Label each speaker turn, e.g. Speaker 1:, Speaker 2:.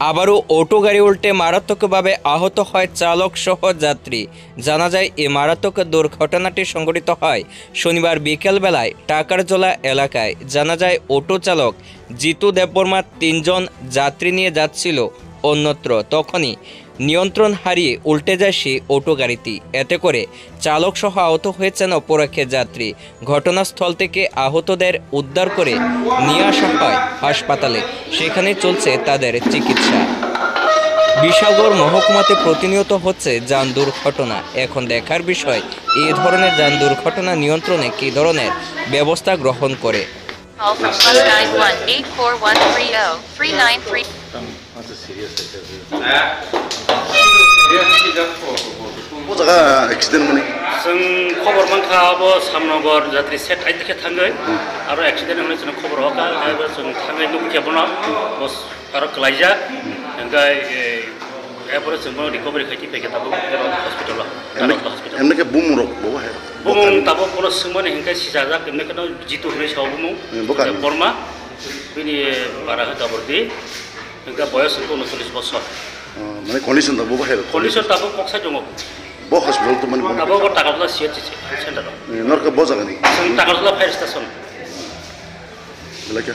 Speaker 1: আবারও অটো গাড়ি উল্টে মারাত্মকভাবে আহত হয় চালক সহ যাত্রী। জানা যায় এই মারাত্মক দুর্ঘটনাটি সংঘটিত হয় শনিবার বিকেলবেলায় টাকারজোলা এলাকায়। জানা যায় অটো চালক জিতু দেববর্মা ৩ জন যাত্রী নিয়ে যাচ্ছিল অন্যত্র। তখনই নিয়ন্ত্রণ হারিয়ে উল্টে যায় সেই অটো গাড়িটি। এতে করে চালক সহ আহত হয়েছেন অপরপক্ষের যাত্রী। ঘটনাস্থল থেকে আহতদের উদ্ধার করে নিয়ে আসা হয় হাসপাতালে, সেখানে চলছে তাদের চিকিৎসা। বিশালগড় মহকুমাতে প্রতিনিয়ত হচ্ছে যান দুর্ঘটনা। এখন দেখার বিষয় এই ধরনের যান দুর্ঘটনা নিয়ন্ত্রণে কী ধরনের ব্যবস্থা গ্রহণ করে।
Speaker 2: Call from +9184130393.
Speaker 3: 뭐다가 액시덴트 뭐니?
Speaker 4: जों खबर मोनखाबो सामनगर जात्रि सेट आइदिखे थाङै आरो एक्सिडेन्ट होनो जों खबर हका आरो जों थाङै नुकेबनो बस आरो क्लाइजा ओंगाय एफोर जों रिकभारि खायथि पेकेटाबो हस्पिटालाव हस्पिटाल
Speaker 3: एमनेके बुमुरक बो हे
Speaker 4: बुमुं ताबो पुरो सोमोन हिंका सिजाजा केमनेकनो जितु होनो साव बुमुं बर्मा बिनि बारा हदाबरदि हिंका बयस 39 বছর
Speaker 3: মানে কন্ডিশন दा बो हे
Speaker 4: कन्डिसन ताबो कक्सा दङ
Speaker 3: बो हस्पिटाल तो माने
Speaker 4: ताबो टाकाला सिएचसि सेन्टाराव
Speaker 3: नरका बो जागोन
Speaker 4: जों टाकाला फायर स्टेसन
Speaker 3: लगे